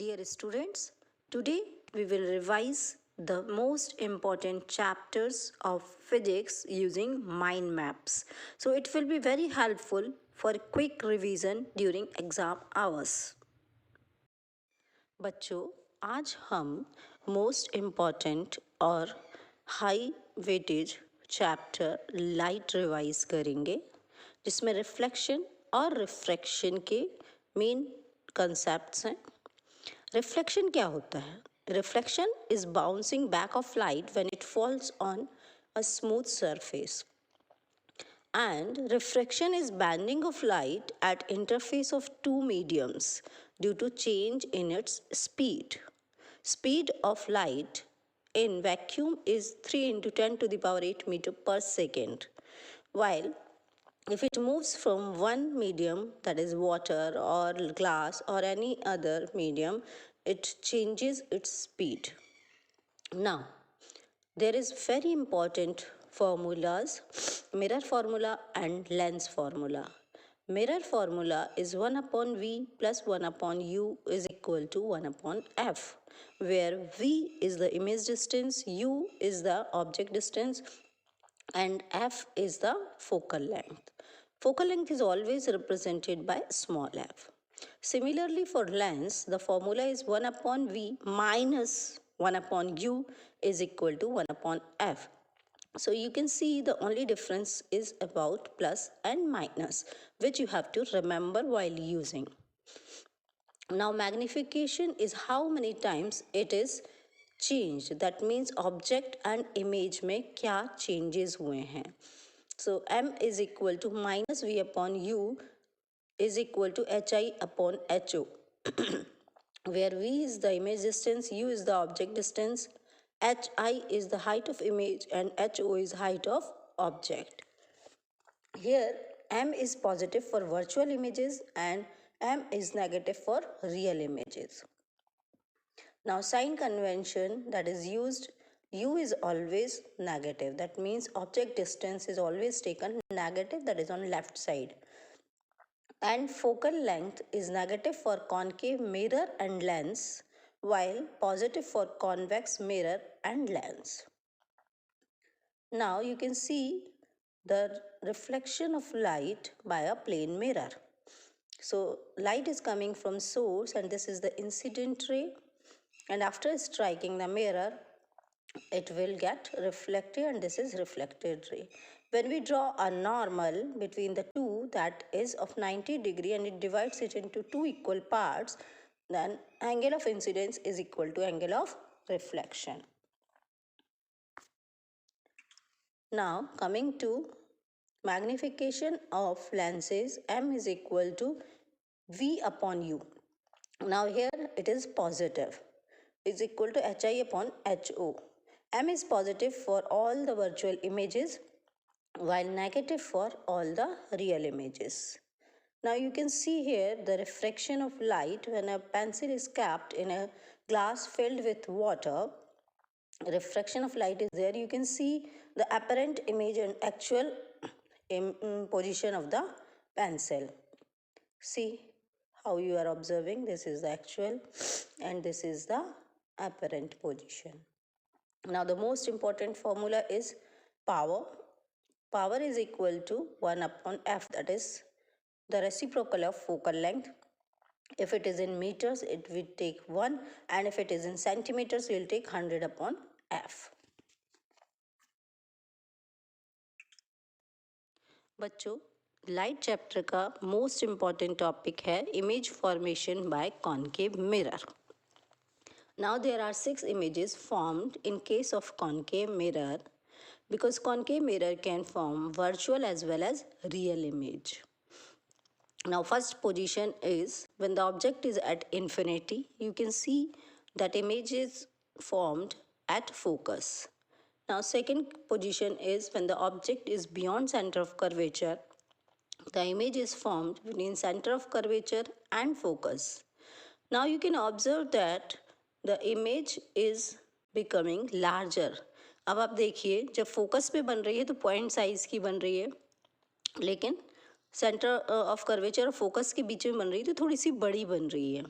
Dear students, today we will revise the most important chapters of physics using mind maps. So it will be very helpful for quick revision during exam hours. बच्चों, आज हम most important और high weightage chapter light revise करेंगे, जिसमें reflection और refraction के main concepts हैं. Reflection क्या होता है? Reflection is bouncing back of light when it falls on a smooth surface, and refraction is bending of light at interface of two mediums due to change in its speed. Speed of light in vacuum is 3 into 10 to the power 8 meter per second, while if it moves from one medium, that is water or glass or any other medium, it changes its speed. Now, there is very important formulas: mirror formula and lens formula. Mirror formula is 1 upon v plus 1 upon u is equal to 1 upon f, where v is the image distance, u is the object distance, and f is the focal length. Focal length is always represented by small f. Similarly, for lens, the formula is 1 upon v minus 1 upon u is equal to 1 upon f. So you can see the only difference is about plus and minus, which you have to remember while using. Now, magnification is how many times it is changed. That means object and image में क्या changes हुए हैं. So m is equal to minus v upon u is equal to hi upon ho, where v is the image distance, u is the object distance, hi is the height of image, and ho is height of object. Here m is positive for virtual images and m is negative for real images. Now, sign convention that is used, u is always negative. That means object distance is always taken negative, that is on left side. And focal length is negative for concave mirror and lens, while positive for convex mirror and lens. Now you can see the reflection of light by a plane mirror. So light is coming from source and this is the incident ray, and after striking the mirror it will get reflected and this is reflected ray. When we draw a normal between the two that is of 90 degree and it divides it into two equal parts, then angle of incidence is equal to angle of reflection. Now coming to magnification of lenses, m is equal to v upon u. Now here it is positive, is equal to hi upon ho. M is positive for all the virtual images while negative for all the real images. Now you can see here the refraction of light when a pencil is capped in a glass filled with water. Refraction of light is there. You can see the apparent image and actual position of the pencil. See how you are observing. This is the actual and this is the apparent position. Now the most important formula is power. Power is equal to 1 upon f, that is the reciprocal of focal length. If it is in meters, it will take 1, and if it is in centimeters, we will take 100 upon f. बच्चों, light chapter का most important topic है image formation bye concave mirror. Now there are 6 images formed in case of concave mirror, because concave mirror can form virtual as well as real image. Now first position is when the object is at infinity, you can see that image is formed at focus. Now second position is when the object is beyond center of curvature, the image is formed between center of curvature and focus. Now you can observe that the image is becoming larger. अब आप देखिए जब focus पे बन रही है तो point size की बन रही है, लेकिन सेंटर ऑफ कर्वेचर और फोकस के बीच में बन रही है तो थोड़ी सी बड़ी बन रही है.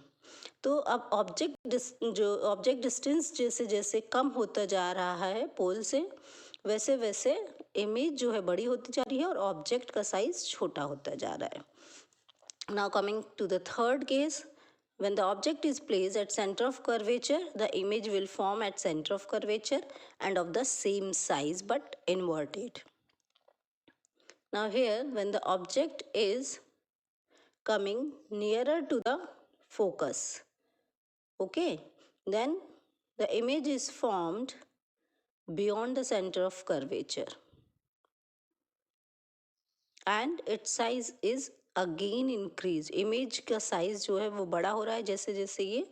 तो अब ऑब्जेक्ट डिस्टेंस जैसे जैसे कम होता जा रहा है पोल से, वैसे वैसे इमेज जो है बड़ी होती जा रही है और ऑब्जेक्ट का साइज छोटा होता जा रहा है. Now coming to the third case, when the object is placed at center of curvature, the image will form at center of curvature and of the same size but inverted. Now here, when the object is coming nearer to the focus, okay, then the image is formed beyond the center of curvature and its size is again increased. Image का size जो है वो बड़ा हो रहा है जैसे जैसे ये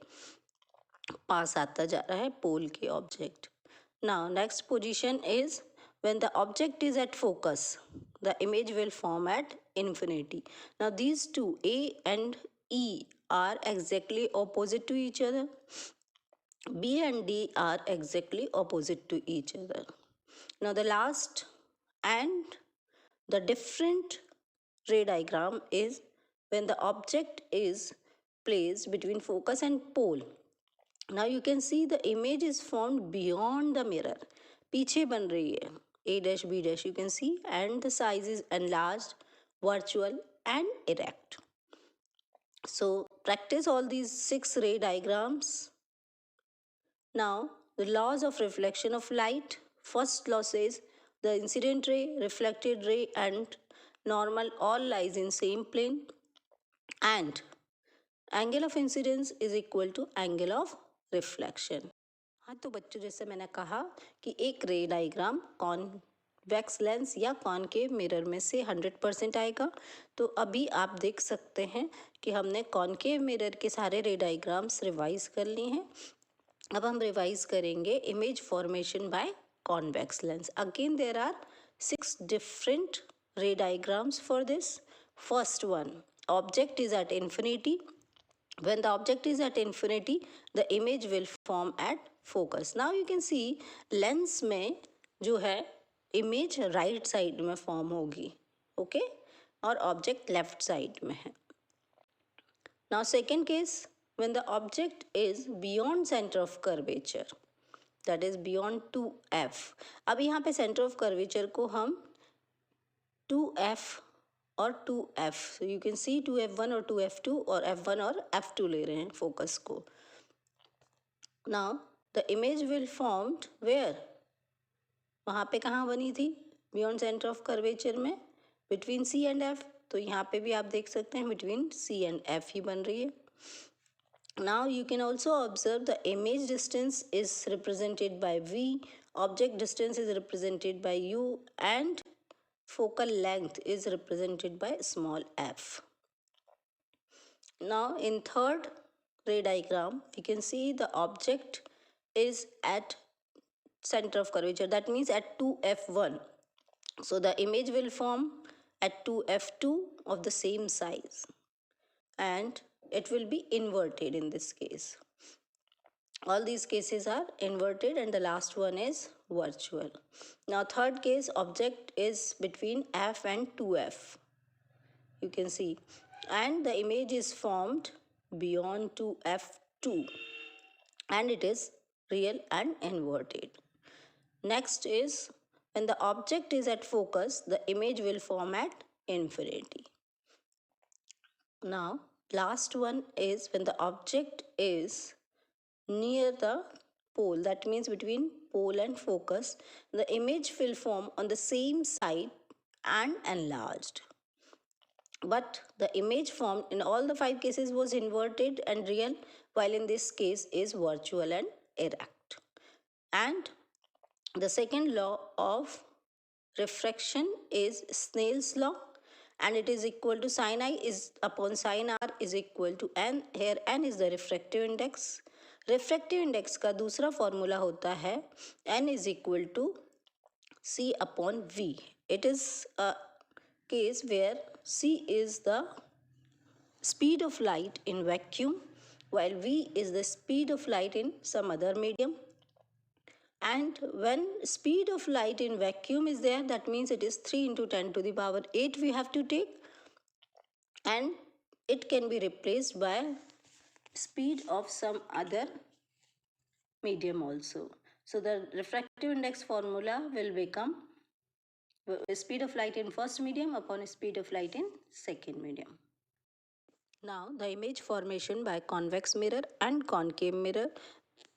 पास आता जा रहा है पोल के object. Now next position is when the object is at focus, the image will form at infinity. Now these two, A and E, are exactly opposite to each other. B and D are exactly opposite to each other. Now the last and the different ray diagram is when the object is placed between focus and pole. Now you can see the image is formed beyond the mirror. पीछे बन रही है A dash B dash you can see, and the size is enlarged, virtual and erect. So practice all these 6 ray diagrams. Now the laws of reflection of light. First law says the incident ray, reflected ray and normal all lies in same plane, and angle of incidence is equal to angle of reflection. हाँ, तो बच्चों जैसे मैंने कहा कि एक रे diagram convex lens या कॉनकेव मिरर में से 100% आएगा. तो अभी आप देख सकते हैं कि हमने कॉनकेव मिरर के सारे रे डायग्राम्स रिवाइज कर लिए हैं. अब हम रिवाइज करेंगे image formation by convex lens. Again there are 6 different ray diagrams for this. First one, object is at infinity. When the object is at infinity, the image will form at focus. Now you can see lens में जो है image right side में form होगी, okay, और object left side में है. Now second case, when the object is beyond center of curvature, that is beyond 2f. अब यहाँ पे center of curvature को हम 2f और 2f, so you can see 2f1 और 2f2 और f1 और f2 ले रहे हैं फोकस को. Now the image will formed where? वहाँ पे कहाँ बनी थी? Beyond center of curvature में between C and F. तो यहाँ पे भी आप देख सकते हैं between C and F ही बन रही है. Now you can also observe the image distance is represented by V, object distance is represented by U, and focal length is represented by small f. Now in third ray diagram, we can see the object is at center of curvature, that means at 2f1. So the image will form at 2f2 of the same size, and it will be inverted in this case. All these cases are inverted and the last one is virtual. Now third case, object is between f and 2f, you can see, and the image is formed beyond 2f2 and it is real and inverted. Next is when the object is at focus, the image will form at infinity. Now last one is when the object is near the pole, that means between pole and focus, the image will form on the same side and enlarged. But the image formed in all the 5 cases was inverted and real, while in this case is virtual and erect. And the second law of refraction is Snell's law, and it is equal to sin I is upon sin r is equal to n. Here n is the refractive index. Refractive index का दूसरा formula होता है n is equal to c upon v. It is a case where c is the speed of light in vacuum while v is the speed of light in some other medium. And when speed of light in vacuum is there, that means it is 3 into 10 to the power 8 we have to take, and it can be replaced by speed of some other medium also. So the refractive index formula will become speed of light in first medium upon speed of light in second medium. Now the image formation by convex mirror and concave mirror,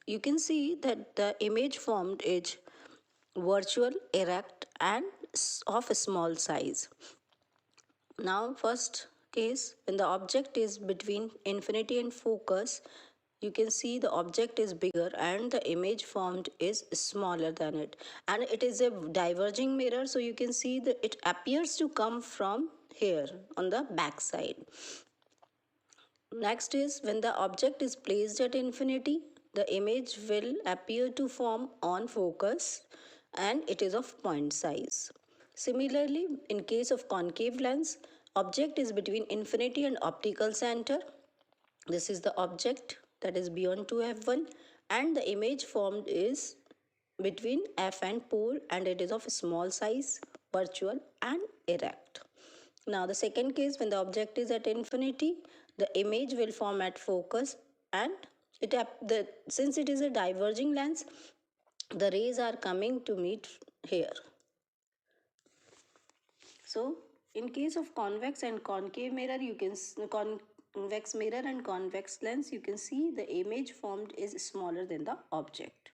you can see that the image formed is virtual, erect and of a small size. Now first case, when the object is between infinity and focus, you can see the object is bigger and the image formed is smaller than it, and it is a diverging mirror, so you can see that it appears to come from here on the back side. Next is when the object is placed at infinity, the image will appear to form on focus and it is of point size. Similarly, in case of concave lens, object is between infinity and optical center. This is the object that is beyond 2f1 and the image formed is between f and pole and it is of small size, virtual and erect. Now the second case, when the object is at infinity, the image will form at focus and since it is a diverging lens, the rays are coming to meet here. So in case of convex and concave mirror, you can convex mirror and convex lens, you can see the image formed is smaller than the object.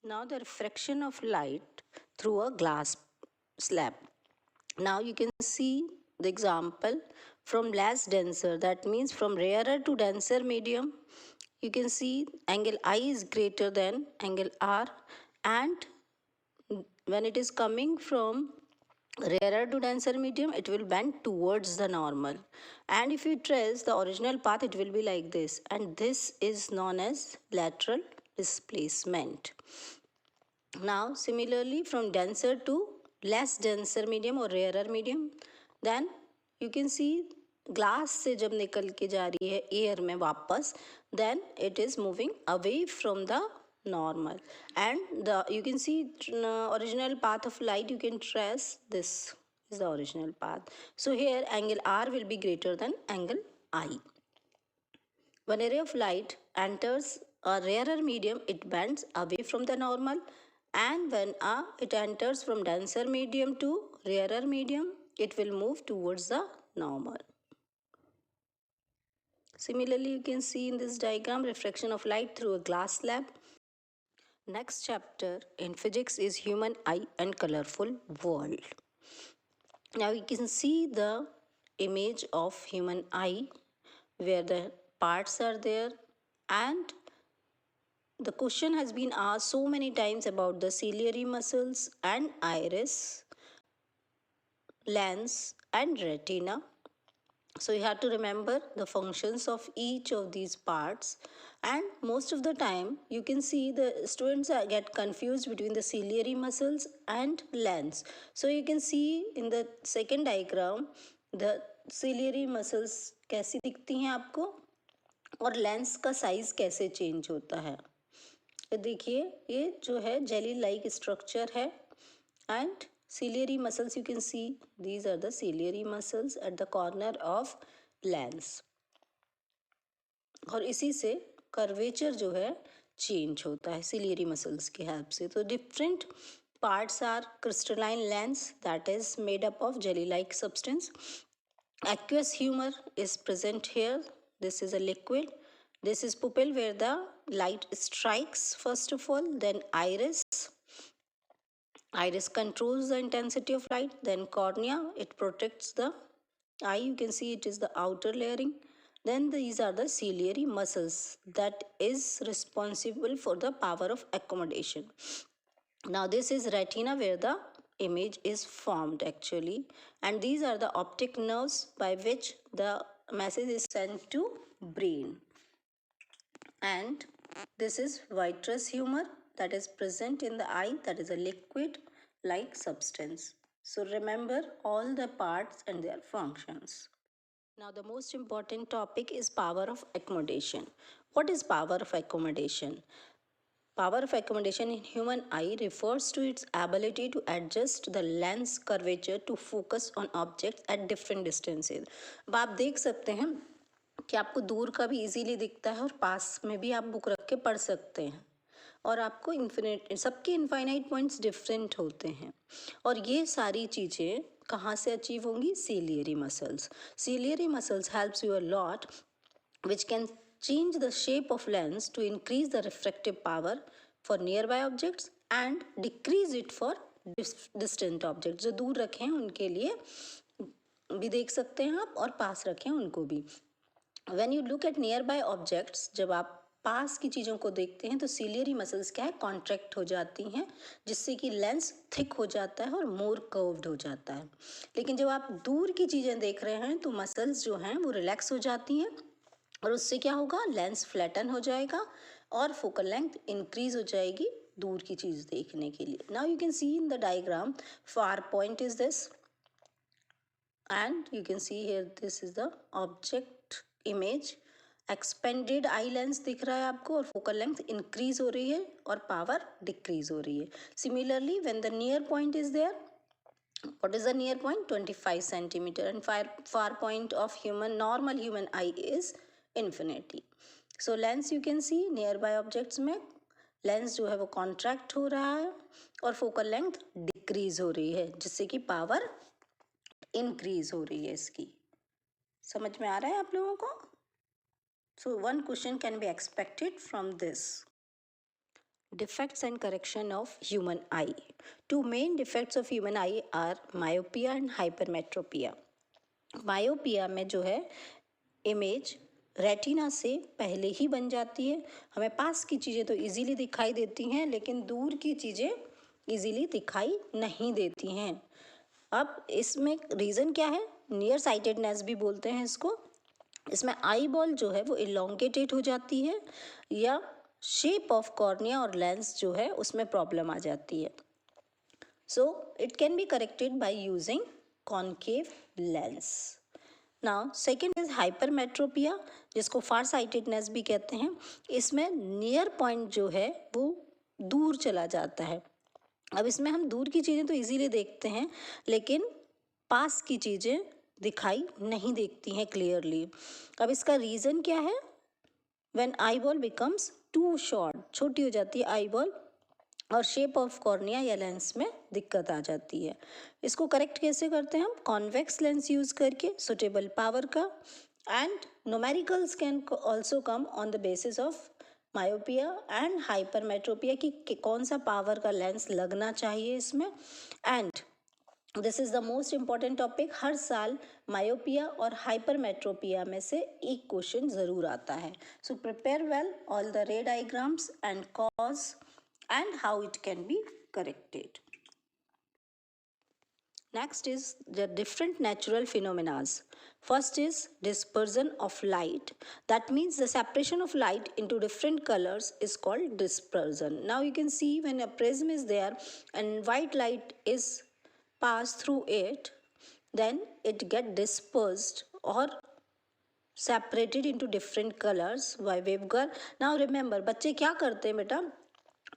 Now the refraction of light through a glass slab. Now you can see the example from less denser, that means from rarer to denser medium. You can see angle I is greater than angle R, and when it is coming from rarer to denser medium, it will bend towards the normal, and if you trace the original path, it will be like this, and this is known as lateral displacement. Now similarly, from denser to less denser medium or rarer medium, then you can see glass से जब निकल के जा रही है air में वापस, then it is moving away from the normal, and you can see original path of light, you can trace this is the original path. So here angle R will be greater than angle I. When a ray of light enters a rarer medium, it bends away from the normal, and when it enters from denser medium to rarer medium, it will move towards the normal. Similarly, you can see in this diagram refraction of light through a glass slab. Next chapter in physics is human eye and colorful world. Now you can see the image of human eye where the parts are there, and the question has been asked so many times about the ciliary muscles and iris, lens and retina. So you have to remember the functions of each of these parts, and most of the time you can see the students get confused between the ciliary muscles and lens. So you can see in the second diagram the ciliary muscles कैसी दिखती हैं आपको और lens का size कैसे change होता है. देखिए ये जो है जेली लाइक स्ट्रक्चर है, and ciliary muscles you can see, these are the ciliary muscles at the corner of lens, और इसी से कर्वेचर जो है चेंज होता है ciliary muscles की हेल्प से. तो different parts are crystalline lens that is made up of jelly like substance. Aqueous humor is present here. This is a liquid. This is pupil where the light strikes first of all, then iris. Iris controls the intensity of light, then cornea, it protects the eye, you can see it is the outer layering. Then these are the ciliary muscles that is responsible for the power of accommodation. Now this is retina where the image is formed actually, and these are the optic nerves by which the message is sent to brain. And this is vitreous humor that is present in the eye, that is a liquid like substance. So remember all the parts and their functions. Now the most important topic is power of accommodation. What is power of accommodation? Power of accommodation in human eye refers to its ability to adjust the lens curvature to focus on objects at different distances. अब आप देख सकते हैं कि आपको दूर का भी इजीली दिखता है और पास में भी आप बुक रख के पढ़ सकते हैं, और आपको इन्फिनिट, सबके इनफाइनाइट पॉइंट्स डिफरेंट होते हैं। और ये सारी चीज़ें कहाँ से अचीव होंगी? Ciliary muscles. Ciliary muscles helps you a lot, which can change the shape of lens to increase the refractive power for nearby objects and decrease it for distant objects। जो दूर रखे हैं उनके लिए भी देख सकते हैं आप, और पास रखें उनको भी। When you look at nearby objects, जब आप पास की चीज़ों को देखते हैं तो सीलियरी मसल्स क्या है? कॉन्ट्रैक्ट हो जाती हैं, जिससे कि लेंस थिक हो जाता है और मोर कर्व्ड हो जाता है। लेकिन जब आप दूर की चीज़ें देख रहे हैं तो मसल्स जो हैं वो रिलैक्स हो जाती हैं, और उससे क्या होगा? लेंस फ्लैटन हो जाएगा और फोकल लेंथ इंक्रीज हो जाएगी दूर की चीज़ देखने के लिए। Now you can C in the diagram, far point is this, and you can see here this is the object image। Expanded eye lens दिख रहा है आपको, और फोकल लेंथ इंक्रीज हो रही है और पावर डिक्रीज हो रही है। Similarly when the near point is there, what is the near point? 25 centimeter, and far point of normal human eye is infinity। so lens you can see nearby objects में lens जो है वो contract हो रहा है और focal length decrease हो रही है, जिससे कि पावर इंक्रीज हो रही है इसकी। समझ में आ रहा है आप लोगों को? So one question can be expected from this. Defects and correction of human eye. Two main defects of human eye are myopia and hypermetropia। myopia में जो है इमेज रेटिना से पहले ही बन जाती है, हमें पास की चीज़ें तो इजीली दिखाई देती हैं लेकिन दूर की चीज़ें इजीली दिखाई नहीं देती हैं। अब इसमें रीज़न क्या है? नियर साइटेडनेस भी बोलते हैं इसको। इसमें आई बॉल जो है वो इलोंगेटेड हो जाती है, या शेप ऑफ कॉर्निया और लेंस जो है उसमें प्रॉब्लम आ जाती है। So it can be corrected by using concave lens. Now second is hypermetropia, जिसको फार साइटेडनेस भी कहते हैं। इसमें नियर पॉइंट जो है वो दूर चला जाता है। अब इसमें हम दूर की चीज़ें तो इजीली देखते हैं लेकिन पास की चीज़ें दिखाई नहीं देखती हैं क्लियरली। अब इसका रीज़न क्या है? When eye ball becomes too short, छोटी हो जाती है आई बॉल और शेप ऑफ कॉर्निया या लेंस में दिक्कत आ जाती है। इसको करेक्ट कैसे करते हैं हम? कॉन्वेक्स लेंस यूज़ करके सुटेबल पावर का, and numericals can also come on the basis of myopia and hypermetropia कि कौन सा पावर का लेंस लगना चाहिए इसमें। And this is the most important topic. हर साल मायोपिया और हाइपरमेट्रोपिया में से एक क्वेश्चन ज़रूर आता है। So prepare well all the रे diagrams and cause and how it can be corrected. Next is the different natural phenomena. First is dispersion of light. That means the separation of light into different colors is called dispersion. Now you can see when a prism is there and white light is passed through it, then it get dispersed or separated into different colors by waveguide. Now remember, बच्चे क्या करते हैं बेटा?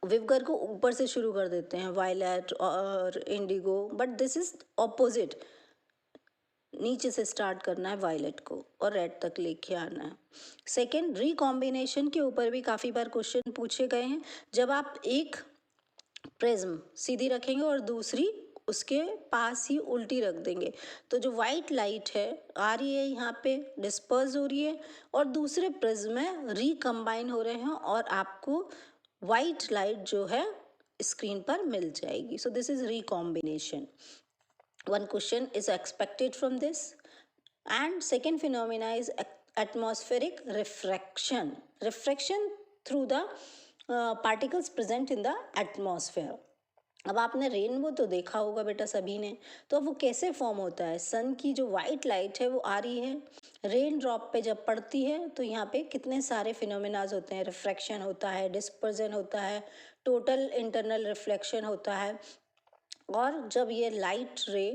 वेवगर को ऊपर से शुरू कर देते हैं, वायलेट और Indigo, but this is opposite. नीचे से स्टार्ट करना है वायलेट को और रेड तक लेके आना है। सेकेंड, रिकॉम्बिनेशन के ऊपर भी काफ़ी बार क्वेश्चन पूछे गए हैं। जब आप एक प्रिज्म सीधी रखेंगे और दूसरी उसके पास ही उल्टी रख देंगे तो जो वाइट लाइट है आ रही है यहाँ पे डिस्पर्स हो रही है और दूसरे प्रिज्म में रिकम्बाइन हो रहे हैं और आपको वाइट लाइट जो है स्क्रीन पर मिल जाएगी। So this is recombination. One question is expected from this. And second phenomena is atmospheric refraction, refraction through the particles present in the atmosphere. अब आपने रेनबो तो देखा होगा बेटा सभी ने, तो अब वो कैसे फॉर्म होता है? सन की जो वाइट लाइट है वो आ रही है, रेन ड्रॉप पे जब पड़ती है तो यहाँ पे कितने सारे फिनोमिनाज होते हैं, रिफ्रैक्शन होता है, डिस्पर्जन होता है, टोटल इंटरनल रिफ्लेक्शन होता है, और जब ये लाइट रे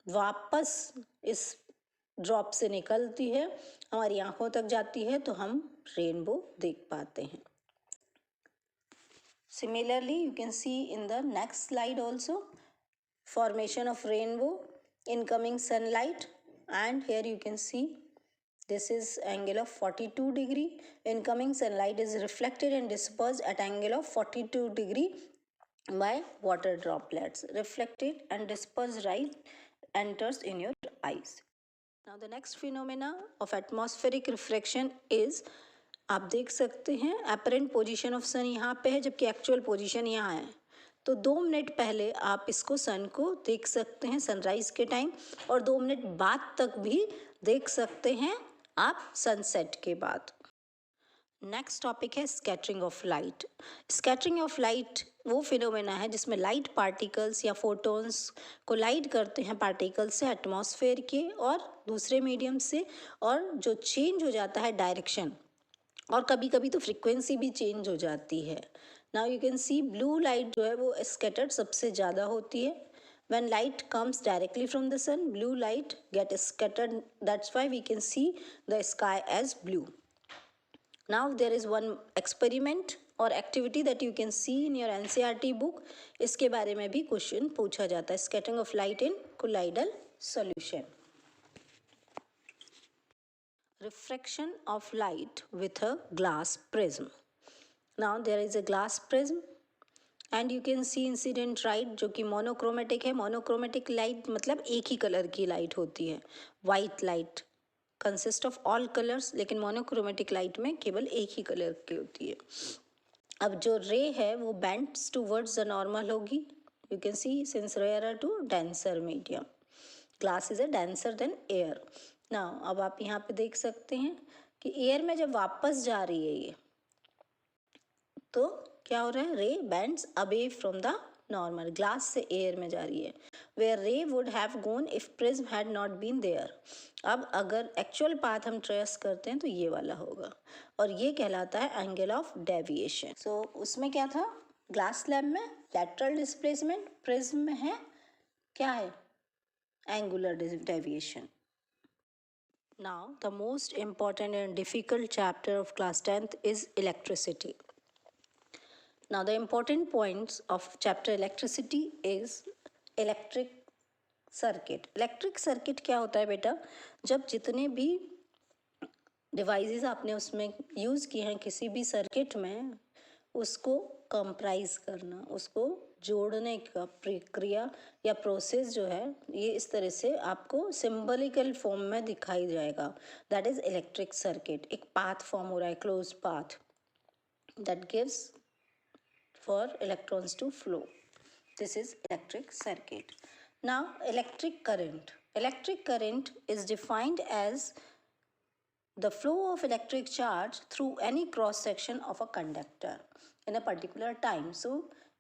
वापस इस ड्रॉप से निकलती है हमारी आंखों तक जाती है तो हम रेनबो देख पाते हैं। Similarly, you can see in the next slide also formation of rainbow, incoming sunlight, and here you can see This is angle of 42 degree. Incoming sunlight is reflected and dispersed at angle of 42 degree by water droplets. Reflected and dispersed light enters in your eyes. Now the next phenomena of atmospheric refraction is, आप देख सकते हैं apparent position of sun यहाँ पे है जबकि actual position यहाँ है, तो 2 मिनट पहले आप इसको सन को देख सकते हैं सनराइज के टाइम, और 2 मिनट बाद तक भी देख सकते हैं आप सनसेट के बाद। नेक्स्ट टॉपिक है scattering of light. Scattering of light वो फिनोमेना है जिसमें लाइट पार्टिकल्स या फोटोन्स को लाइट करते हैं पार्टिकल्स से एटमॉस्फेयर के और दूसरे मीडियम से, और जो चेंज हो जाता है डायरेक्शन, और कभी कभी तो फ्रीक्वेंसी भी चेंज हो जाती है। Now you can C blue light जो है वो स्कैटर्ड सबसे ज़्यादा होती है। When light comes directly from the sun, blue light get scattered. That's why we can see the sky as blue. Now there is one experiment or activity that you can see in your NCERT book. इसके बारे में भी question पूछा जाता है, scattering of light in colloidal solution. Refraction of light with a glass prism. Now there is a glass prism and you can C incident light जो कि monochromatic है। मोनोक्रोमेटिक लाइट मतलब एक ही कलर की लाइट होती है। White light consist of all colours, लेकिन monochromatic light में केवल एक ही कलर की होती है। अब जो रे है वो बेंड्स टूवर्ड्स द नॉर्मल होगी, you can see since rare to denser medium, glass is a denser than air. Now अब आप यहाँ पे देख सकते हैं कि एयर में जब वापस जा रही है ये, तो क्या हो रहा है, ray bends away from the normal, glass से एयर में जा रही है, where ray would have gone if prism had not been there. अब अगर एक्चुअल पाथ हम ट्रेस करते हैं तो ये वाला होगा, और ये कहलाता है एंगल ऑफ डेविएशन। सो उसमें क्या था, ग्लास स्लैब में लैटरल डिस्प्लेसमेंट, प्रिज्म में है क्या है, angular deviation. Now the most important and difficult chapter of class 10th is electricity. Now the important points of chapter electricity is electric circuit. Electric circuit क्या होता है बेटा, जब जितने भी डिवाइसेस आपने उसमें यूज़ किए हैं किसी भी सर्किट में, उसको कंप्राइज करना, उसको जोड़ने का प्रक्रिया या प्रोसेस जो है, ये इस तरह से आपको सिंबलिकल फॉर्म में दिखाई जाएगा। That is electric circuit. एक पाथ फॉर्म हो रहा है, close path, that gives for electrons to flow. This is electric circuit. Now electric current. Electric current is defined as the flow of electric charge through any cross section of a conductor in a particular time. So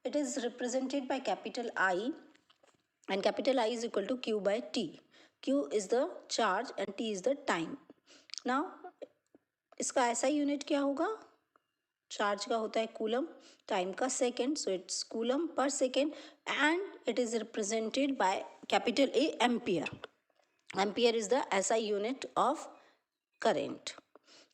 it is represented by capital I, and capital I is equal to Q by T. Q is the charge and T is the time. Now इसका ऐसा unit क्या होगा, charge का होता है coulomb, time का second, so it's coulomb per second, and it is represented by capital A ampere. Ampere is the SI unit of current.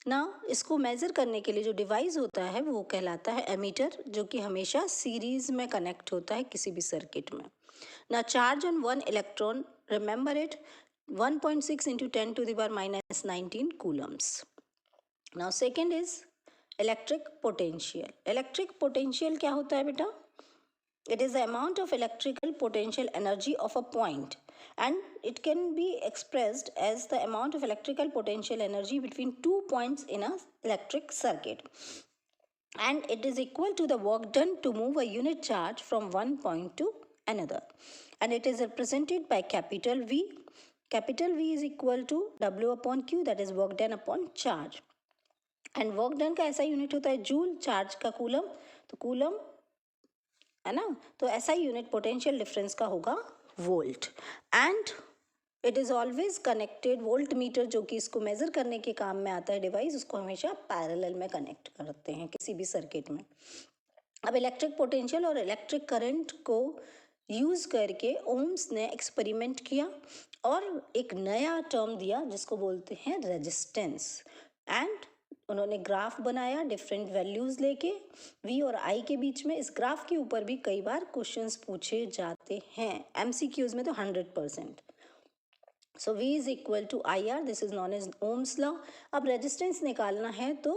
Now इसको major करने के लिए जो डिवाइस होता है वो कहलाता है एमीटर, जो कि हमेशा सीरीज में कनेक्ट होता है किसी भी सर्किट में. ना charge on one electron, remember it, 1.6 into 10 to the power minus 19 coulombs. Now second is electric potential. Electric potential क्या होता है बेटा, it is the amount of electrical potential energy of a point, and it can be expressed as the amount of electrical potential energy between 2 points in a electric circuit, and it is equal to the work done to move a unit charge from one point to another, and it is represented by capital V. Capital V is equal to W upon Q, that is work done upon charge. And work done का ऐसा unit होता है joule, charge का coulomb, तो coulomb है ना, तो ऐसा यूनिट पोटेंशियल डिफरेंस का होगा volt. And it is always connected, volt meter जो कि इसको मेज़र करने के काम में आता है डिवाइस, उसको हमेशा पैरेलल में कनेक्ट करते हैं किसी भी सर्किट में. अब इलेक्ट्रिक पोटेंशियल और इलेक्ट्रिक करंट को यूज़ करके ओम्स ने एक्सपेरिमेंट किया और एक नया टर्म दिया जिसको बोलते हैं रेजिस्टेंस. एंड उन्होंने ग्राफ बनाया डिफरेंट वैल्यूज़ लेके V और I के बीच में. इस ग्राफ के ऊपर भी कई बार क्वेश्चंस पूछे जाते हैं, MCQs में तो 100%. So V is equal to IR, this is known as Ohm's law. अब रेजिस्टेंस निकालना है तो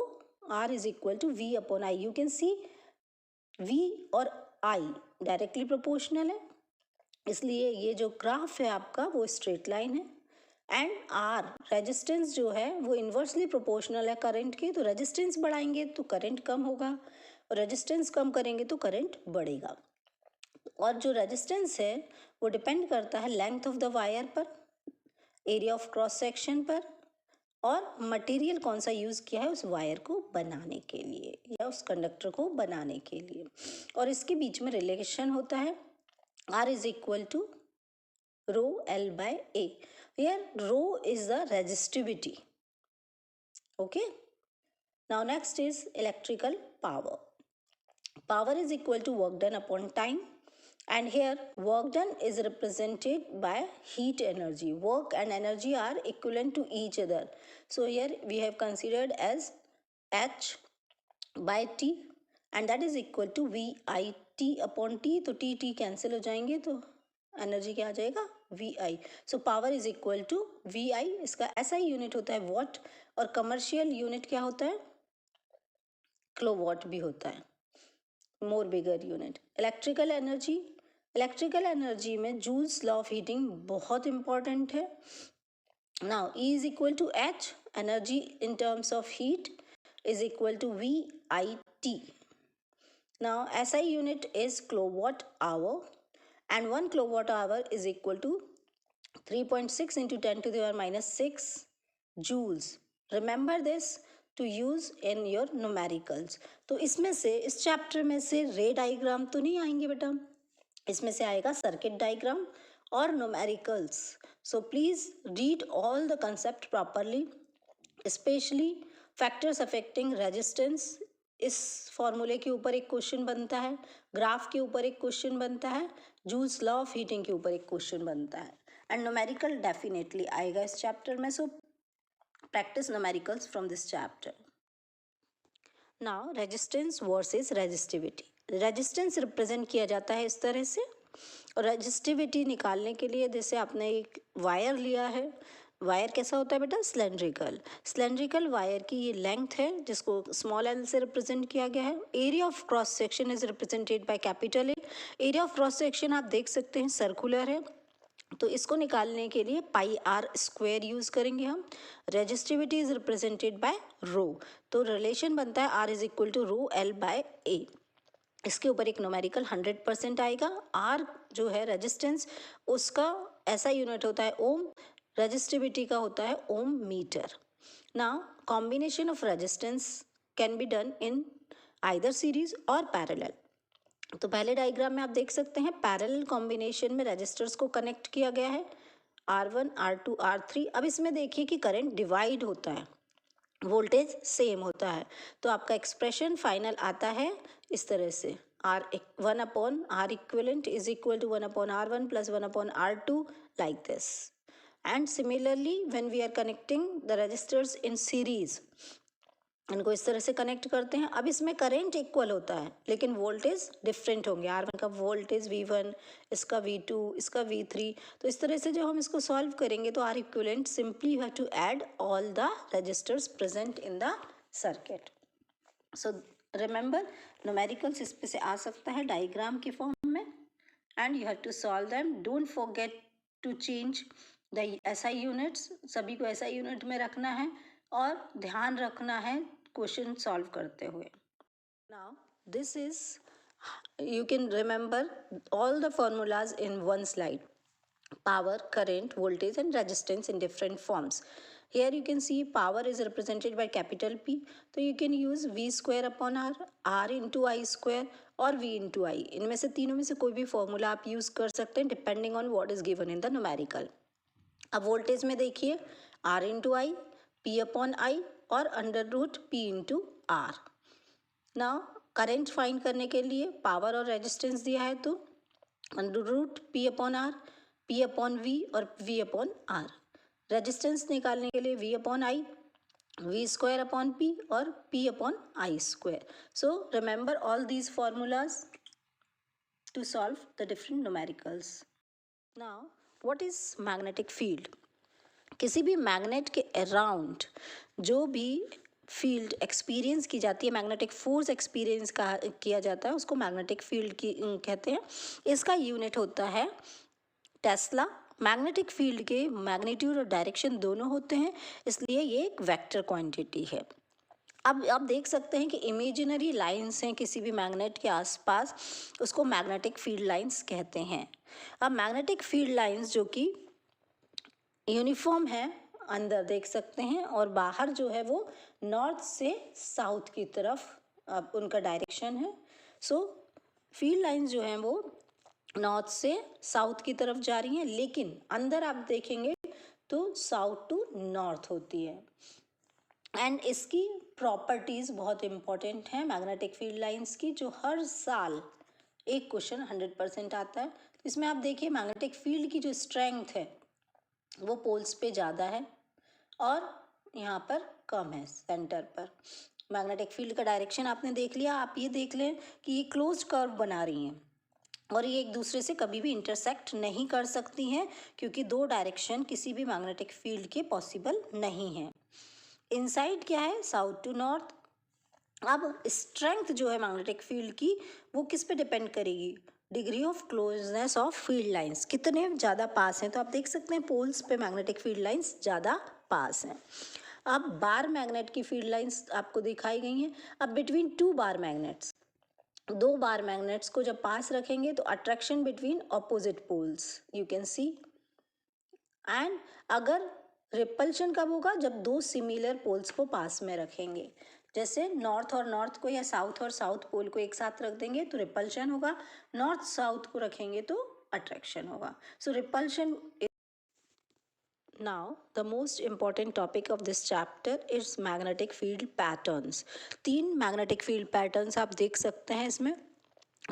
R is equal to V upon I। You can see V और I डायरेक्टली प्रोपोर्शनल है, इसलिए ये जो ग्राफ है आपका वो स्ट्रेट लाइन है। एंड R रेजिस्टेंस जो है वो इन्वर्सली प्रोपोर्शनल है करंट के, तो रेजिस्टेंस बढ़ाएंगे तो करंट कम होगा और रेजिस्टेंस कम करेंगे तो करंट बढ़ेगा। और जो रेजिस्टेंस है वो डिपेंड करता है लेंथ ऑफ द वायर पर, एरिया ऑफ क्रॉस सेक्शन पर, और मटेरियल कौन सा यूज़ किया है उस वायर को बनाने के लिए या उस कंडक्टर को बनाने के लिए। और इसके बीच में रिलेशन होता है R is equal to rho L by A। Here rho is the resistivity. Okay, now next is electrical power. Power is equal to work done upon time, and here work done is represented by heat energy. Work and energy are equivalent to each other, so here we have considered as H by T, and that is equal to VIT upon T। तो T cancel हो जाएंगे तो energy क्या आ जाएगा VI। So power is equal to VI। इसका SI unit होता है वॉट, और कमर्शियल यूनिट क्या होता है किलोवाट भी होता है, more bigger unit. Electrical energy में जूल्स लॉ ऑफ हीटिंग बहुत इंपॉर्टेंट है। Now E is equal to H, energy in terms of heat is equal to VIT। Now SI unit is kilowatt hour, and 1 kilowatt hour is equal to 3.6 into 10 to the power minus 6 joules। Remember this to use in your numericals। तो इसमें से इस chapter में से रे diagram तो नहीं आएंगे बेटा, इसमें से आएगा सर्किट डायग्राम और numericals. So please read all the concept properly, specially factors affecting resistance. इस फॉर्मूले के ऊपर एक क्वेश्चन बनता है, ग्राफ के ऊपर एक क्वेश्चन बनता है, जूल्स लॉ ऑफ हीटिंग के ऊपर एक क्वेश्चन बनता है, एंड न्यूमेरिकल डेफिनेटली आएगा इस चैप्टर में। सो practice numericals from this chapter। Now resistance versus resistivity। Resistance represent किया जाता है इस तरह से, और रेजिस्टिविटी निकालने के लिए जैसे आपने एक वायर लिया है, वायर कैसा होता है बेटा सिलेंड्रिकल वायर की ये लेंथ है जिसको स्मॉल एल से रिप्रेजेंट किया गया है। Area of cross section is represented by capital A. Area of cross section आप देख सकते हैं सर्कुलर है, तो इसको निकालने के लिए पाई आर स्क्वायर यूज़ करेंगे हम। Resistivity is represented by rho, तो रिलेशन बनता है R is equal to rho L by A. इसके ऊपर एक न्यूमेरिकल 100% आएगा। आर जो है रेजिस्टेंस, उसका ऐसा यूनिट होता है ओम, रेजिस्टिविटी का होता है ohm metre. Now combination of resistance can be done in either series और पैरेलल। तो पहले डायग्राम में आप देख सकते हैं पैरेलल कॉम्बिनेशन में रजिस्टर्स को कनेक्ट किया गया है R1 R2 R3। अब इसमें देखिए कि करंट डिवाइड होता है, वोल्टेज सेम होता है, तो आपका एक्सप्रेशन फाइनल आता है इस तरह से R1 upon R equivalent is equal to 1 upon R1 plus 1 upon R2 like this. And similarly when we are connecting the resistors in series, इनको इस तरह से कनेक्ट करते हैं। अब इसमें करंट इक्वल होता है लेकिन वोल्टेज डिफरेंट होंगे। R1 का वोल्टेज V1, इसका V2, इसका V3। तो इस तरह से जब हम इसको सॉल्व करेंगे तो R equivalent simply you have to add all the resistors present in the circuit. So remember numericals इस पे से आ सकता है डायग्राम के फॉर्म में, and you have to solve them. Don't forget to change the SI units, सभी को SI unit में रखना है और ध्यान रखना है क्वेश्चन सॉल्व करते हुए। Now this is, you can remember all the formulas in one slide: power, current, voltage and resistance in different forms. Here you can see power is represented by capital P, so you can use V square upon R, R into I square और V into I। इनमें से तीनों में से कोई भी formula आप use कर सकते हैं depending on what is given in the numerical. अब वोल्टेज में देखिए R into I, P upon I और under root P into R. Now current find करने के लिए पावर और रेजिस्टेंस दिया है तो under root P upon R, P upon V और V अपॉन आर। रेजिस्टेंस निकालने के लिए V upon I, V square upon P और P upon I square. So remember all these formulas to solve the different numericals. Now, what is magnetic field? किसी भी magnet के around जो भी field experience की जाती है, मैग्नेटिक फोर्स एक्सपीरियंस किया जाता है, उसको मैग्नेटिक फील्ड की कहते हैं। इसका यूनिट होता है टेस्ला। मैग्नेटिक फील्ड के मैग्नीट्यूड और डायरेक्शन दोनों होते हैं, इसलिए ये एक वेक्टर क्वांटिटी है। अब आप देख सकते हैं कि इमेजिनरी लाइंस हैं किसी भी मैग्नेट के आसपास, उसको मैग्नेटिक फील्ड लाइंस कहते हैं। अब मैग्नेटिक फील्ड लाइंस जो कि यूनिफॉर्म है, अंदर देख सकते हैं, और बाहर जो है वो नॉर्थ से साउथ की तरफ अब उनका डायरेक्शन है। सो फील्ड लाइंस जो हैं वो नॉर्थ से साउथ की तरफ जा रही हैं, लेकिन अंदर आप देखेंगे तो साउथ टू नॉर्थ होती है। एंड इसकी प्रॉपर्टीज़ बहुत इंपॉर्टेंट हैं मैग्नेटिक फील्ड लाइंस की, जो हर साल एक क्वेश्चन 100% आता है। इसमें आप देखिए मैग्नेटिक फील्ड की जो स्ट्रेंथ है वो पोल्स पे ज़्यादा है और यहाँ पर कम है सेंटर पर। मैग्नेटिक फील्ड का डायरेक्शन आपने देख लिया। आप ये देख लें कि ये क्लोज्ड कर्व बना रही हैं और ये एक दूसरे से कभी भी इंटरसेक्ट नहीं कर सकती हैं, क्योंकि दो डायरेक्शन किसी भी मैग्नेटिक फील्ड के पॉसिबल नहीं हैं। इनसाइड क्या है, साउथ टू नॉर्थ। अब स्ट्रेंथ जो है मैग्नेटिक फील्ड की वो किस पे डिपेंड करेगी, degree of closeness of field lines, कितने ज़्यादा पास हैं। तो आप देख सकते हैं पोल्स पे मैग्नेटिक फील्ड लाइंस ज़्यादा पास हैं। अब बार मैग्नेट की फील्ड लाइंस आपको दिखाई गई हैं। अब बिटवीन टू बार मैग्नेट्स, दो बार मैग्नेट्स को जब पास रखेंगे तो attraction between opposite poles you can see. And अगर रिपल्शन कब होगा, जब दो सिमिलर पोल्स को पास में रखेंगे। जैसे नॉर्थ और नॉर्थ को या साउथ और साउथ पोल को एक साथ रख देंगे तो रिपल्शन होगा, नॉर्थ साउथ को रखेंगे तो अट्रैक्शन होगा। सो repulsion. Now, the most important topic of this chapter is magnetic field patterns. तीन magnetic field patterns आप देख सकते हैं इसमें,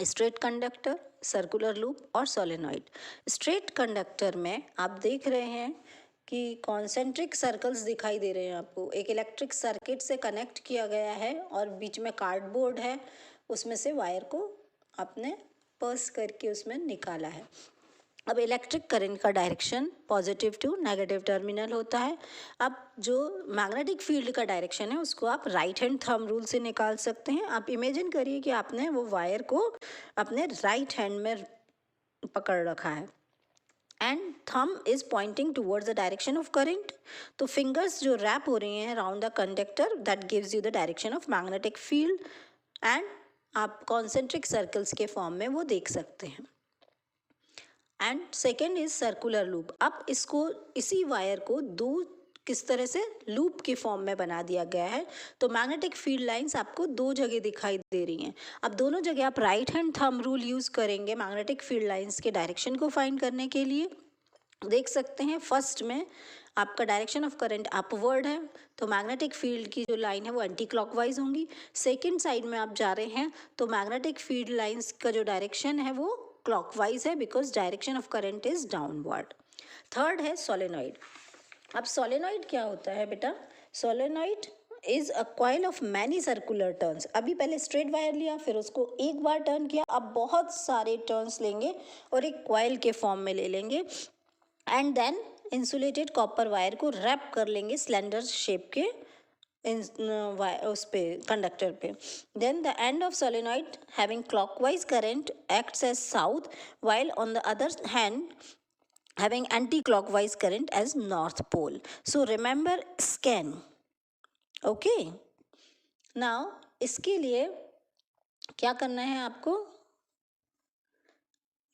स्ट्रेट कंडक्टर, सर्कुलर लूप और सोलेनॉइड। स्ट्रेट कंडक्टर में आप देख रहे हैं कि कॉन्सेंट्रिक सर्कल्स दिखाई दे रहे हैं आपको। एक इलेक्ट्रिक सर्किट से कनेक्ट किया गया है और बीच में कार्डबोर्ड है, उसमें से वायर को आपने पर्स करके उसमें निकाला है। अब इलेक्ट्रिक करंट का direction positive to negative terminal होता है। अब जो मैग्नेटिक फील्ड का डायरेक्शन है उसको आप राइट हैंड थंब रूल से निकाल सकते हैं। आप इमेजिन करिए कि आपने वो वायर को अपने राइट हैंड में पकड़ रखा है and thumb is pointing towards the direction of current. तो फिंगर्स जो रैप हो रही हैं around the conductor, that gives you the direction of magnetic field. And आप कॉन्सेंट्रिक सर्कल्स के फॉर्म में वो देख सकते हैं। And second is circular loop. अब इसको, इसी वायर को दो किस तरह से लूप के फॉर्म में बना दिया गया है। तो मैग्नेटिक फील्ड लाइंस आपको दो जगह दिखाई दे रही हैं। अब दोनों जगह आप right hand thumb rule use करेंगे मैग्नेटिक फील्ड लाइंस के डायरेक्शन को फाइंड करने के लिए। देख सकते हैं फर्स्ट में आपका डायरेक्शन ऑफ करंट अपवर्ड है, तो मैग्नेटिक फील्ड की जो लाइन है वो एंटी क्लॉकवाइज होंगी। सेकेंड साइड में आप जा रहे हैं तो मैग्नेटिक फील्ड लाइंस का जो डायरेक्शन है वो क्लॉकवाइज है, because direction of current is downward. Third है सोलेनॉइड। अब सोलेनॉइड क्या होता है बेटा, solenoid is a coil of many circular turns. अभी पहले स्ट्रेट वायर लिया, फिर उसको एक बार टर्न किया, अब बहुत सारे टर्न्स लेंगे और एक कॉइल के फॉर्म में ले लेंगे and then insulated copper wire को रैप कर लेंगे स्लेंडर शेप के उस पे कंडक्टर पे। Then the end of solenoid having clockwise current acts as south, while on the other hand having anti-clockwise current as north pole. So remember scan. Okay. Now इसके लिए क्या करना है आपको,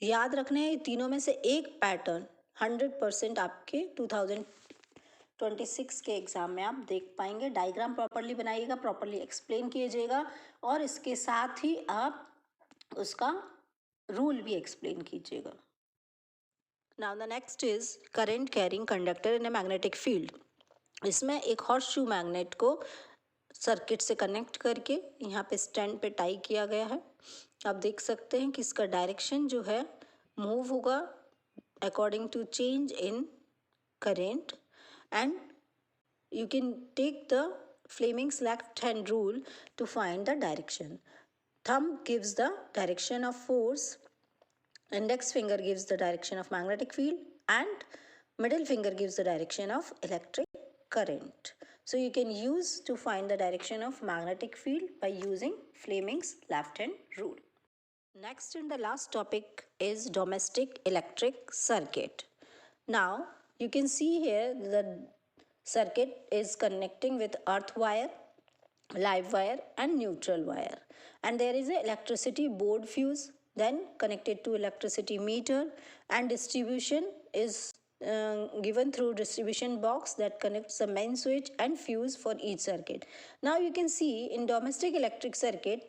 याद रखना है तीनों में से एक पैटर्न 100% आपके 2026 के एग्जाम में आप देख पाएंगे। डायग्राम प्रॉपरली बनाइएगा, प्रॉपरली एक्सप्लेन कीजिएगा और इसके साथ ही आप उसका रूल भी एक्सप्लेन कीजिएगा। Now the next is current carrying conductor in a magnetic field. इसमें एक हॉर्स शू मैग्नेट को सर्किट से कनेक्ट करके यहाँ पे स्टैंड पे टाई किया गया है। आप देख सकते हैं कि इसका डायरेक्शन जो है मूव होगा according to change in current and you can take the Fleming's left hand rule to find the direction. Thumb gives the direction of force, index finger gives the direction of magnetic field and Middle finger gives the direction of electric current. So you can use to find the direction of magnetic field by using Fleming's left hand rule. Next and the last topic is domestic electric circuit. Now you can see here the circuit is connecting with earth wire, live wire and neutral wire, and there is a electricity board fuse then connected to electricity meter, and distribution is given through distribution box that connects the main switch and fuse for each circuit. Now you can see in domestic electric circuit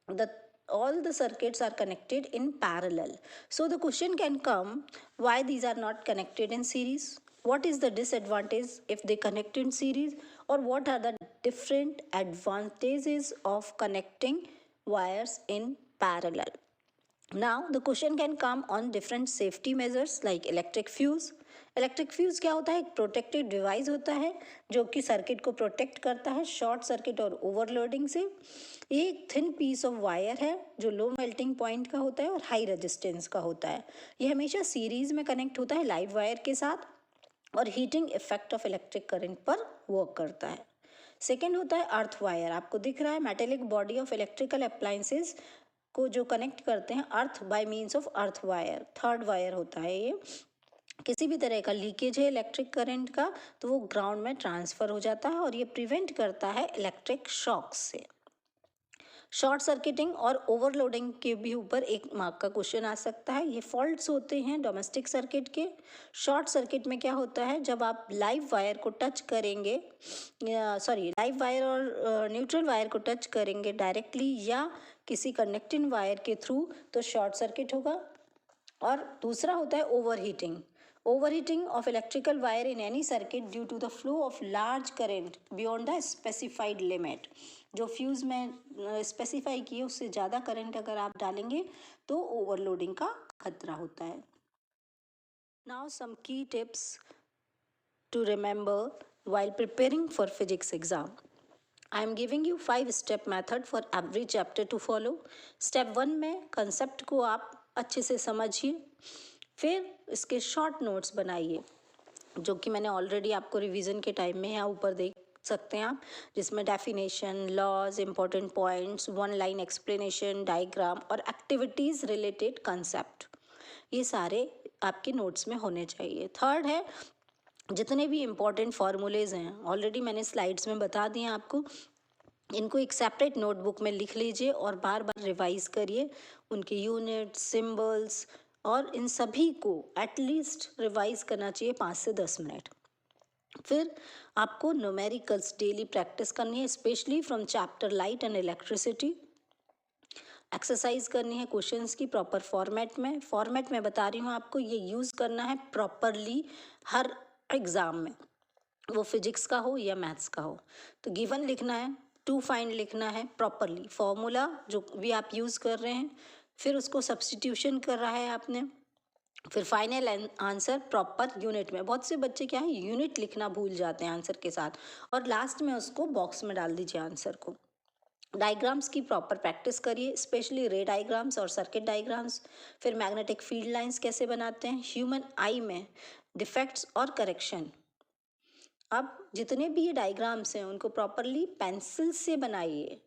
the all the circuits are connected in parallel. So the question can come, why these are not connected in series? What is the disadvantage if they connect in series, or what are the different advantages of connecting wires in parallel? Now the question can come on different safety measures like electric fuse. Electric fuse क्या होता है? एक protective device होता है जो कि circuit को protect करता है शॉर्ट सर्किट और ओवरलोडिंग से। ये एक थिन पीस ऑफ वायर है जो लो मेल्टिंग पॉइंट का होता है और हाई रेजिस्टेंस का होता है। ये हमेशा सीरीज में कनेक्ट होता है लाइव वायर के साथ और heating effect of electric current पर वर्क करता है। सेकेंड होता है अर्थ वायर। आपको दिख रहा है metallic body of electrical appliances को जो कनेक्ट करते हैं earth by means of earth wire. Third wire होता है ये। किसी भी तरह का लीकेज है इलेक्ट्रिक करंट का तो वो ग्राउंड में ट्रांसफ़र हो जाता है और ये प्रिवेंट करता है इलेक्ट्रिक शॉक से। शॉर्ट सर्किटिंग और ओवरलोडिंग के भी ऊपर एक मार्क का क्वेश्चन आ सकता है। ये फॉल्ट्स होते हैं डोमेस्टिक सर्किट के। शॉर्ट सर्किट में क्या होता है, जब आप लाइव वायर को टच करेंगे, लाइव वायर और न्यूट्रल वायर को टच करेंगे डायरेक्टली या किसी कंडक्टिंग वायर के थ्रू तो शॉर्ट सर्किट होगा। और दूसरा होता है overheating of electrical wire in any circuit due to the flow of large current beyond the specified limit। जो फ्यूज़ में स्पेसिफाई किए उससे ज़्यादा करंट अगर आप डालेंगे तो ओवरलोडिंग का खतरा होता है। Now some key tips to remember while preparing for physics exam. I am giving you 5-step method for every chapter to follow. Step 1 में कंसेप्ट को आप अच्छे से समझिए, फिर इसके शॉर्ट नोट्स बनाइए जो कि मैंने ऑलरेडी आपको रिवीजन के टाइम में यहाँ ऊपर देख सकते हैं आप, जिसमें definition, laws, important points, 1 line explanation, diagram और एक्टिविटीज़ रिलेटेड कंसेप्ट, ये सारे आपके नोट्स में होने चाहिए। थर्ड है जितने भी इम्पॉर्टेंट फार्मूलेज हैं ऑलरेडी मैंने स्लाइड्स में बता दिए आपको, इनको एक सेपरेट नोटबुक में लिख लीजिए और बार बार रिवाइज करिए उनके यूनिट्स, सिंबल्स, और इन सभी को एटलीस्ट रिवाइज करना चाहिए 5 से 10 मिनट। फिर आपको न्यूमेरिकल्स डेली प्रैक्टिस करनी है, specially from chapter light and electricity. Exercise करनी है क्वेश्चंस की प्रॉपर फॉर्मेट में बता रही हूँ आपको, ये यूज़ करना है प्रॉपरली हर एग्ज़ाम में, वो फिजिक्स का हो या मैथ्स का हो। तो गिवन लिखना है, टू फाइंड लिखना है प्रॉपरली, फॉर्मूला जो भी आप यूज़ कर रहे हैं, फिर उसको सब्स्टिट्यूशन कर रहा है आपने, फिर फाइनल आंसर प्रॉपर यूनिट में। बहुत से बच्चे क्या है यूनिट लिखना भूल जाते हैं आंसर के साथ और लास्ट में उसको बॉक्स में डाल दीजिए आंसर को। डायग्राम्स की प्रॉपर प्रैक्टिस करिए, स्पेशली रे डायग्राम्स और सर्किट डायग्राम्स। फिर मैग्नेटिक फील्ड लाइंस कैसे बनाते हैं, ह्यूमन आई में डिफेक्ट्स और करेक्शन। अब जितने भी ये डायग्राम्स हैं उनको प्रॉपरली पेंसिल से बनाइए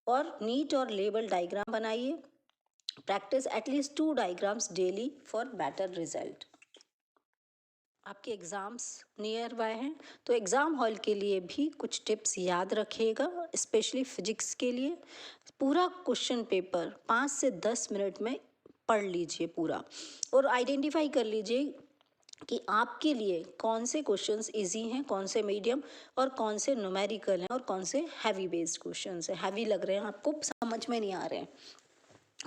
और नीट और लेबल डायग्राम बनाइए। Practice at least 2 diagrams daily for better result. आपके एग्ज़ाम्स नियर बाय हैं तो एग्ज़ाम हॉल के लिए भी कुछ टिप्स याद रखिएगा, स्पेशली फिजिक्स के लिए। पूरा क्वेश्चन पेपर 5 से 10 मिनट में पढ़ लीजिए पूरा और आइडेंटिफाई कर लीजिए कि आपके लिए कौन से क्वेश्चंस इजी हैं, कौन से मीडियम और कौन से न्यूमेरिकल हैं और कौन से हैवी बेस्ड क्वेश्चंस हैं। हैवी लग रहे हैं आपको, समझ में नहीं आ रहे हैं।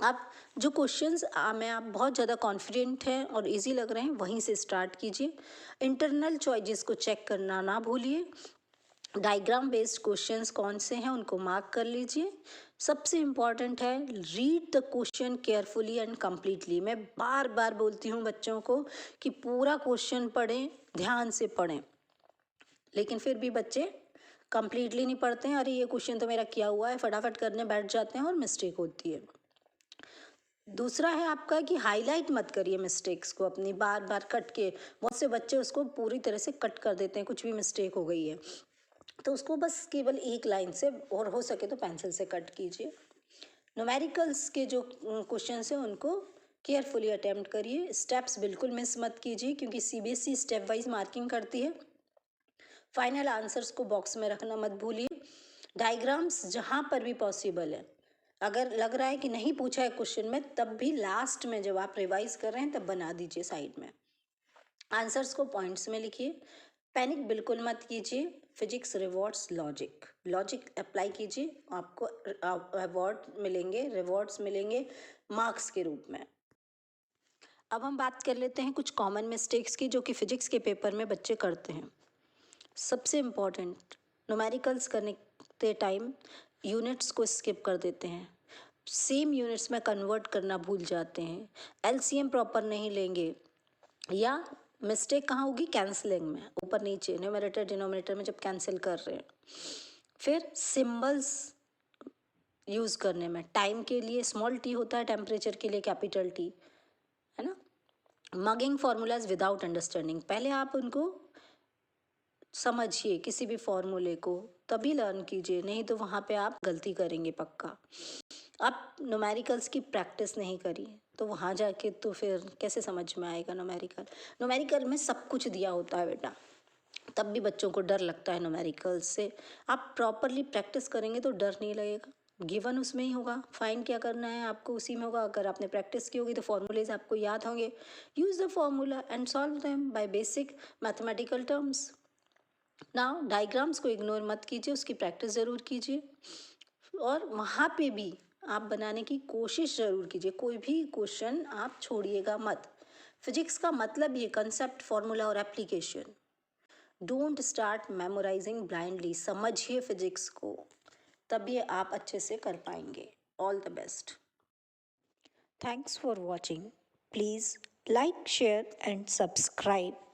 आप जो क्वेश्चंस में आप बहुत ज़्यादा कॉन्फिडेंट हैं और इजी लग रहे हैं वहीं से स्टार्ट कीजिए। इंटरनल चॉइसेस को चेक करना ना भूलिए। डायग्राम बेस्ड क्वेश्चंस कौन से हैं उनको मार्क कर लीजिए। सबसे इम्पॉर्टेंट है read the question carefully and completely. मैं बार बार बोलती हूँ बच्चों को कि पूरा क्वेश्चन पढ़ें, ध्यान से पढ़ें, लेकिन फिर भी बच्चे कम्प्लीटली नहीं पढ़ते हैं। अरे ये क्वेश्चन तो मेरा किया हुआ है, फटाफट करने बैठ जाते हैं और मिस्टेक होती है। दूसरा है आपका कि हाईलाइट मत करिए मिस्टेक्स को अपनी, बार बार कट के, बहुत से बच्चे उसको पूरी तरह से कट कर देते हैं, कुछ भी मिस्टेक हो गई है तो उसको बस केवल एक लाइन से, और हो सके तो पेंसिल से कट कीजिए। न्यूमेरिकल्स के जो क्वेश्चन हैं उनको केयरफुली अटेम्प्ट करिए, स्टेप्स बिल्कुल मिस मत कीजिए क्योंकि सीबीएसई स्टेप वाइज मार्किंग करती है। फाइनल आंसर्स को बॉक्स में रखना मत भूलिए। डायग्राम्स जहाँ पर भी पॉसिबल है, अगर लग रहा है कि नहीं पूछा है क्वेश्चन में, तब भी लास्ट में जब आप रिवाइज कर रहे हैं तब बना दीजिए साइड में। आंसर्स को पॉइंट्स में लिखिए। पैनिक बिल्कुल मत कीजिए। Physics rewards logic, logic apply कीजिए, आपको अवार्ड मिलेंगे, रिवॉर्ड्स मिलेंगे मार्क्स के रूप में। अब हम बात कर लेते हैं कुछ कॉमन मिस्टेक्स की जो कि फिजिक्स के पेपर में बच्चे करते हैं। सबसे इम्पॉर्टेंट, न्यूमेरिकल्स करने के टाइम यूनिट्स को स्किप कर देते हैं, सेम यूनिट्स में कन्वर्ट करना भूल जाते हैं, एलसीएम प्रॉपर नहीं लेंगे, या मिस्टेक कहाँ होगी, कैंसलिंग में, ऊपर नीचे न्यूमरेटर डिनोमिनेटर में जब कैंसिल कर रहे हैं। फिर सिंबल्स यूज़ करने में, टाइम के लिए स्मॉल टी होता है, टेम्परेचर के लिए कैपिटल टी, है ना। मगिंग फार्मूलाज विदाउट अंडरस्टैंडिंग, पहले आप उनको समझिए किसी भी फॉर्मूले को, तभी लर्न कीजिए, नहीं तो वहाँ पे आप गलती करेंगे पक्का। आप न्यूमेरिकल्स की प्रैक्टिस नहीं करी तो वहाँ जाके तो फिर कैसे समझ में आएगा न्यूमेरिकल। न्यूमेरिकल में सब कुछ दिया होता है बेटा, तब भी बच्चों को डर लगता है न्यूमेरिकल्स से। आप प्रॉपरली प्रैक्टिस करेंगे तो डर नहीं लगेगा, गिवन उसमें ही होगा, फाइंड क्या करना है आपको उसी में होगा। अगर आपने प्रैक्टिस की होगी तो फॉर्मूलेज आपको याद होंगे, use the formula and solve them by basic mathematical terms. Now diagrams को इग्नोर मत कीजिए, उसकी प्रैक्टिस ज़रूर कीजिए, और वहाँ पे भी आप बनाने की कोशिश ज़रूर कीजिए, कोई भी क्वेश्चन आप छोड़िएगा मत। फिजिक्स का मतलब ये कंसेप्ट, फॉर्मूला और application. Don't start memorising blindly, समझिए फिजिक्स को, तभी आप अच्छे से कर पाएंगे। All the best. Thanks for watching. Please like, share and subscribe.